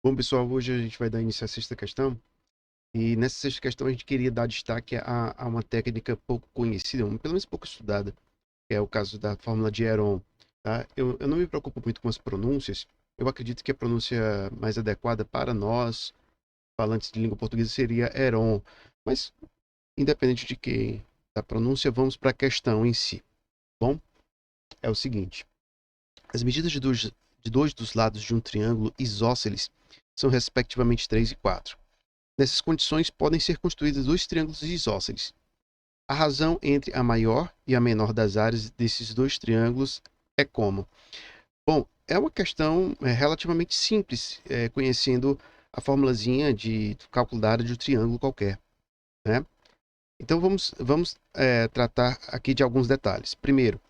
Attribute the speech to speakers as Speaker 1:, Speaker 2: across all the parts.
Speaker 1: Bom, pessoal, hoje a gente vai dar início à sexta questão. E nessa sexta questão a gente queria dar destaque a uma técnica pouco conhecida, pelo menos pouco estudada, que é o caso da fórmula de Heron. Tá? Eu não me preocupo muito com as pronúncias. Eu acredito que a pronúncia mais adequada para nós, falantes de língua portuguesa, seria Heron. Mas, independente da pronúncia, vamos para a questão em si. Bom, é o seguinte. As medidas de dois dos lados de um triângulo isósceles são respectivamente 3 e 4. Nessas condições, podem ser construídos dois triângulos isósceles. A razão entre a maior e a menor das áreas desses dois triângulos é como? Bom, é uma questão relativamente simples, conhecendo a formulazinha de cálculo da área de um triângulo qualquer, né? Então vamos tratar aqui de alguns detalhes. Primeiro,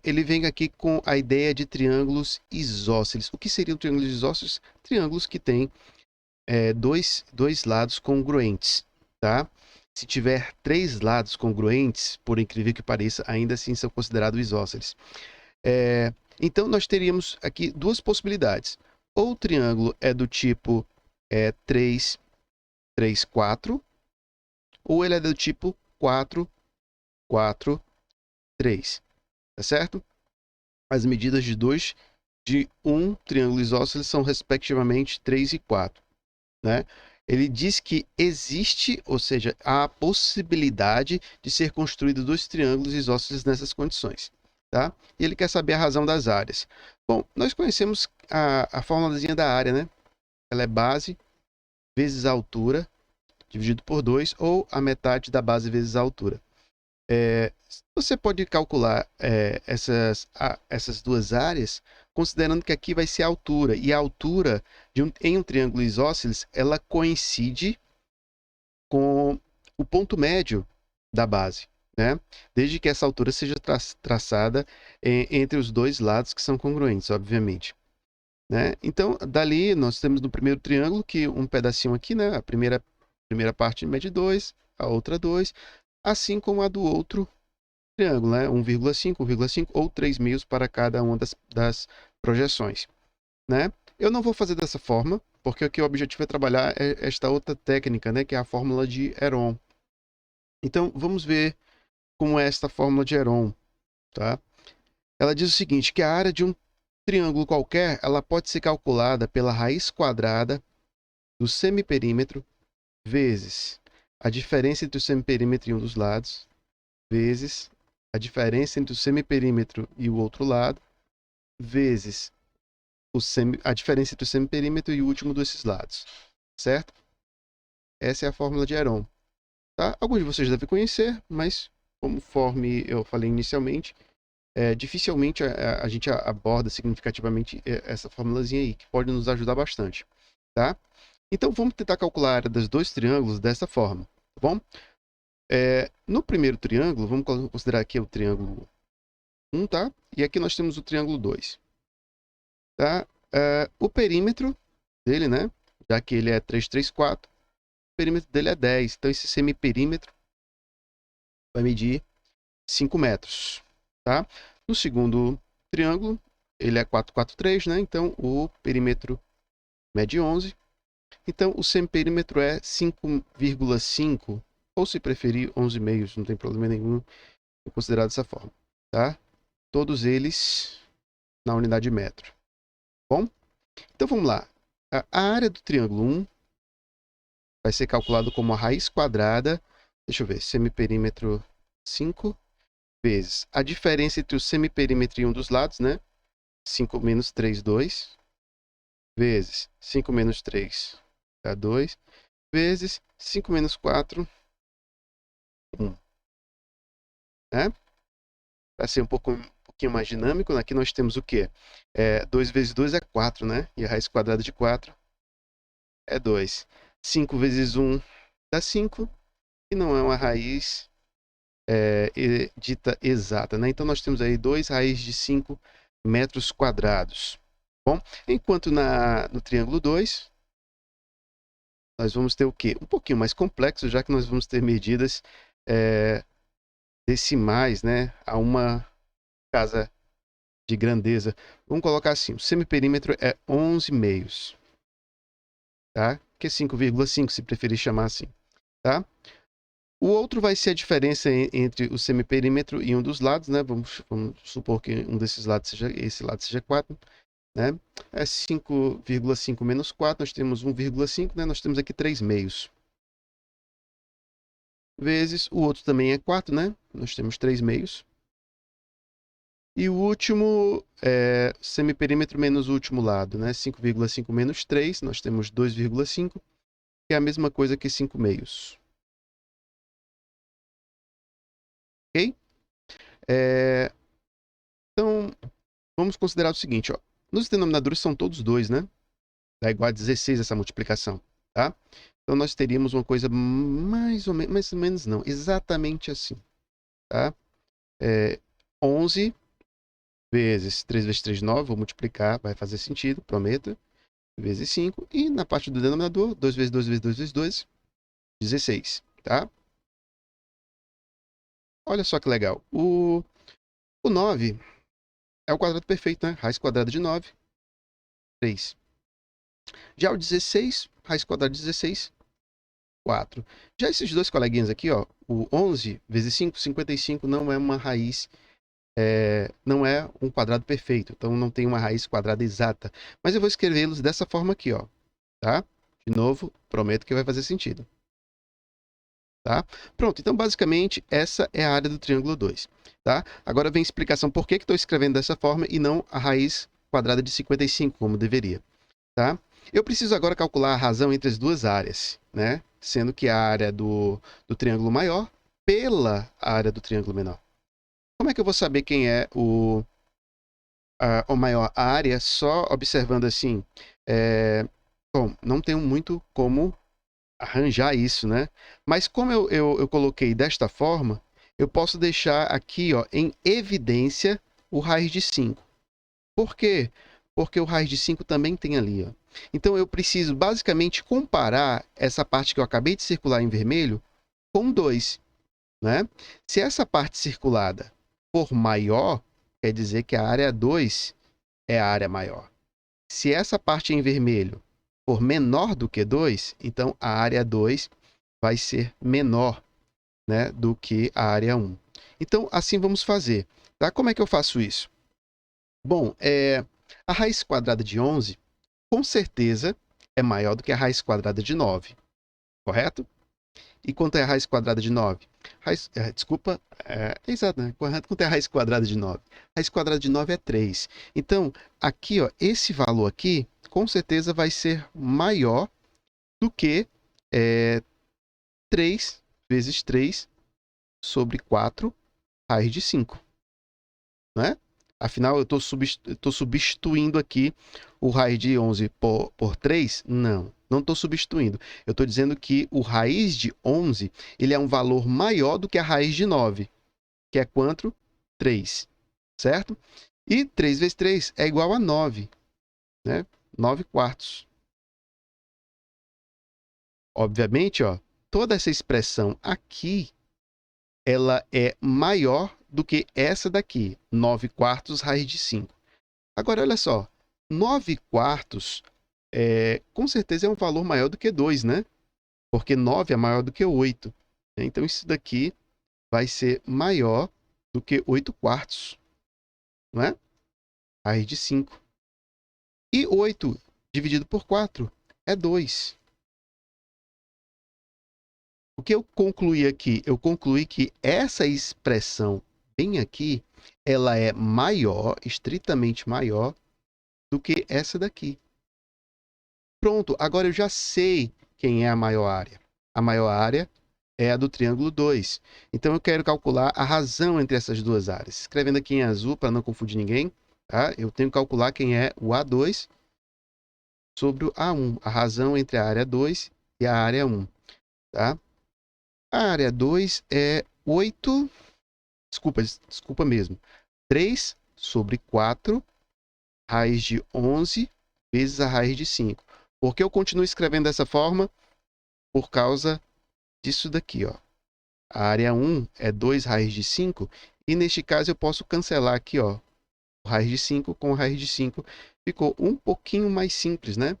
Speaker 1: ele vem aqui com a ideia de triângulos isósceles. O que seriam triângulos isósceles? Triângulos que têm dois lados congruentes, tá? Se tiver três lados congruentes, por incrível que pareça, ainda assim são considerados isósceles. Então, nós teríamos aqui duas possibilidades. Ou o triângulo é do tipo 3, 3, 4, ou ele é do tipo 4, 4, 3, tá certo? As medidas de um triângulo isósceles são respectivamente 3 e 4. Né? Ele diz que existe, ou seja, a possibilidade de ser construído dois triângulos isósceles nessas condições. Tá? E ele quer saber a razão das áreas. Bom, nós conhecemos a formulazinha da área, né? Ela é base vezes a altura, dividido por 2, ou a metade da base vezes a altura. Você pode calcular essas duas áreas, considerando que aqui vai ser a altura, e a altura em um triângulo isósceles, ela coincide com o ponto médio da base, né? Desde que essa altura seja traçada entre os dois lados que são congruentes, obviamente. Né? Então, dali nós temos no primeiro triângulo que um pedacinho aqui, né? A primeira parte mede 2, a outra 2, assim como a do outro triângulo, né? 1,5, 1,5 ou 3 meios para cada uma das projeções, né? Eu não vou fazer dessa forma, porque aqui o objetivo é trabalhar esta outra técnica, né? Que é a fórmula de Heron. Então, vamos ver como é esta fórmula de Heron, tá? Ela diz o seguinte, que a área de um triângulo qualquer, ela pode ser calculada pela raiz quadrada do semiperímetro vezes a diferença entre o semiperímetro e um dos lados, vezes a diferença entre o semiperímetro e o outro lado, vezes a diferença entre o semiperímetro e o último desses lados, certo? Essa é a fórmula de Heron. Tá? Alguns de vocês devem conhecer, mas conforme eu falei inicialmente, dificilmente a gente aborda significativamente essa formulazinha aí, que pode nos ajudar bastante. Tá? Então vamos tentar calcular a área dos dois triângulos dessa forma, tá bom? No primeiro triângulo, vamos considerar aqui o triângulo 1, tá? E aqui nós temos o triângulo 2. Tá? O perímetro dele, né? Já que ele é 3, 3, 4, o perímetro dele é 10. Então esse semiperímetro vai medir 5 metros. Tá? No segundo triângulo, ele é 4, 4, 3, né? Então o perímetro mede 11. Então o semiperímetro é 5,5, ou se preferir 11 meios, não tem problema nenhum em considerar dessa forma. Tá? Todos eles na unidade de metro. Bom, então vamos lá. A área do triângulo 1 vai ser calculado como a raiz quadrada, deixa eu ver, semiperímetro 5, vezes a diferença entre o semiperímetro e um dos lados, né? 5 menos 3, 2, vezes 5 menos 3, dá 2, vezes 5 menos 4, 1. Né? Para ser um pouquinho mais dinâmico, aqui nós temos o quê? 2 vezes 2 é 4, né? E a raiz quadrada de 4 é 2. 5 vezes 1 dá 5, e não é uma raiz dita exata, né? Então nós temos aí 2 raízes de 5 metros quadrados. Bom, enquanto no triângulo 2, nós vamos ter o quê? Um pouquinho mais complexo, já que nós vamos ter medidas decimais, né? A uma casa de grandeza. Vamos colocar assim, o semiperímetro é 11 meios. tá? Que é 5,5, se preferir chamar assim, tá? O outro vai ser a diferença entre o semiperímetro e um dos lados, né? Vamos supor que um desses lados seja, esse lado seja 4, né? É 5,5 menos 4, nós temos 1,5, né? Nós temos aqui 3 meios. Vezes o outro também é 4, né? Nós temos 3 meios. E o último é semiperímetro menos o último lado, né? 5,5 menos 3, nós temos 2,5, que é a mesma coisa que 5 meios. Ok? Então, vamos considerar o seguinte, ó. Nos denominadores são todos 2, né? Dá igual a 16 essa multiplicação, tá? Então, nós teríamos uma coisa mais ou menos não, exatamente assim, tá? 11 vezes 3 vezes 3, 9, vou multiplicar, vai fazer sentido, prometo, vezes 5, e na parte do denominador, 2 vezes 2 vezes 2 vezes 2, 16, tá? Olha só que legal, o 9 é o quadrado perfeito, né? Raiz quadrada de 9, 3. Já o 16, raiz quadrada de 16, 4. Já esses dois coleguinhas aqui, ó, o 11 vezes 5, 55, não é uma raiz, não é um quadrado perfeito, então não tem uma raiz quadrada exata. Mas eu vou escrevê-los dessa forma aqui, ó, tá? De novo, prometo que vai fazer sentido. Tá? Pronto, então basicamente essa é a área do triângulo 2. Tá? Agora vem a explicação por que estou escrevendo dessa forma e não a raiz quadrada de 55, como deveria. Tá? Eu preciso agora calcular a razão entre as duas áreas, né? Sendo que a área do triângulo maior pela área do triângulo menor. Como é que eu vou saber quem é o maior área só observando assim? Bom, não tenho muito como arranjar isso, né? Mas como eu coloquei desta forma, eu posso deixar aqui, ó, em evidência o raiz de 5. Por quê? Porque o raiz de 5 também tem ali, ó. Então eu preciso basicamente comparar essa parte que eu acabei de circular em vermelho com 2, né? Se essa parte circulada for maior, quer dizer que a área 2 é a área maior. Se essa parte em vermelho for menor do que 2, então a área 2 vai ser menor, né, do que a área 1. Então, assim vamos fazer. Tá? Como é que eu faço isso? Bom, a raiz quadrada de 11, com certeza, é maior do que a raiz quadrada de 9, correto? E quanto é a raiz quadrada de 9? Desculpa, exato, né? Quanto é a raiz quadrada de 9? A raiz quadrada de 9 é 3. Então, aqui, ó, esse valor aqui, com certeza vai ser maior do que 3 vezes 3 sobre 4 raiz de 5. Né? Afinal, eu estou substituindo aqui o raiz de 11 por 3? Não estou substituindo. Eu estou dizendo que o raiz de 11 ele é um valor maior do que a raiz de 9, que é quanto? 3, certo? E 3 vezes 3 é igual a 9, né? 9 quartos. Obviamente, ó, toda essa expressão aqui, ela é maior do que essa daqui, 9 quartos raiz de 5. Agora, olha só, 9 quartos com certeza é um valor maior do que 2, né? Porque 9 é maior do que 8. Então, isso daqui vai ser maior do que 8 quartos, não é? Raiz de 5. E 8 dividido por 4 é 2. O que eu concluí aqui? Eu concluí que essa expressão bem aqui, ela é maior, estritamente maior, do que essa daqui. Pronto, agora eu já sei quem é a maior área. A maior área é a do triângulo 2. Então eu quero calcular a razão entre essas duas áreas. Escrevendo aqui em azul para não confundir ninguém, tá? Eu tenho que calcular quem é o A2 sobre o A1. A razão entre a área 2 e a área 1. Tá? A área 2 é 8... Desculpa mesmo. 3 sobre 4 raiz de 11 vezes a raiz de 5. Por que eu continuo escrevendo dessa forma? Por causa disso daqui, ó. A área 1 é 2 raiz de 5, e neste caso eu posso cancelar aqui, ó, o raiz de 5 com raiz de 5. Ficou um pouquinho mais simples, né?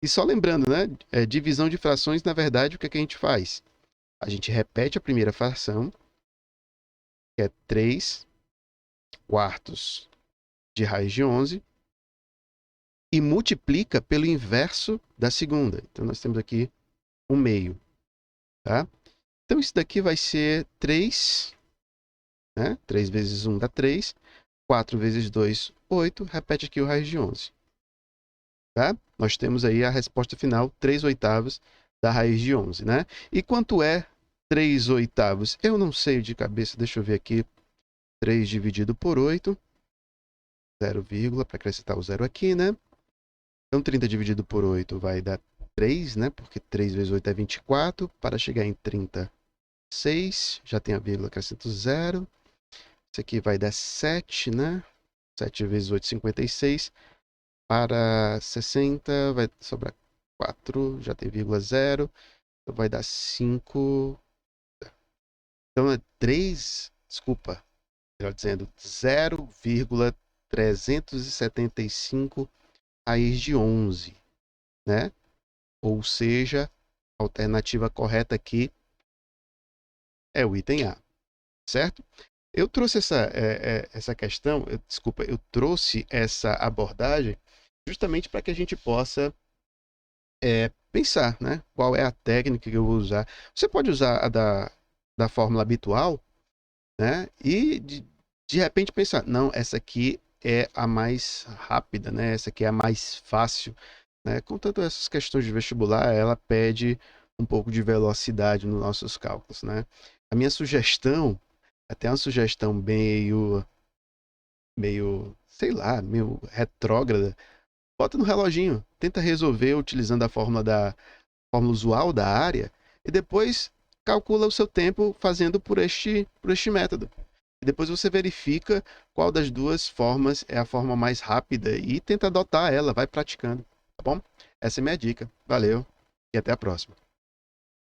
Speaker 1: E só lembrando, né? Divisão de frações, na verdade, o que é que a gente faz? A gente repete a primeira fração, que é 3 quartos de raiz de 11, e multiplica pelo inverso da segunda. Então, nós temos aqui 1/2, tá? Então, isso daqui vai ser 3, né? 3 vezes 1 dá 3. 4 vezes 2, 8. Repete aqui o raiz de 11. Tá? Nós temos aí a resposta final, 3/8 da raiz de 11, né? E quanto é 3/8? Eu não sei de cabeça, deixa eu ver aqui. 3 dividido por 8, 0, para acrescentar o zero aqui, né? Então, 30 dividido por 8 vai dar 3, né? Porque 3 vezes 8 é 24. Para chegar em 36, já tem a vírgula, acrescento 0. Isso aqui vai dar 7, né? 7 vezes 8, 56. Para 60, vai sobrar 4, já tem vírgula 0. Então, vai dar 5. Então, é 3, desculpa, melhor dizendo, 0,375 raiz de 11, né? Ou seja, a alternativa correta aqui é o item A, certo? Eu trouxe essa questão, desculpa, eu trouxe essa abordagem justamente para que a gente possa pensar, né? Qual é a técnica que eu vou usar. Você pode usar a da fórmula habitual, né? E de repente pensar, não, essa aqui é a mais rápida, né? Essa aqui é a mais fácil, né? Contanto, essas questões de vestibular, ela pede um pouco de velocidade nos nossos cálculos, né? A minha sugestão, até uma sugestão meio, sei lá, meio retrógrada, bota no reloginho, tenta resolver utilizando a fórmula usual da área e depois calcula o seu tempo fazendo por este método. E depois você verifica qual das duas formas é a forma mais rápida e tenta adotar ela, vai praticando, tá bom? Essa é a minha dica. Valeu e até a próxima.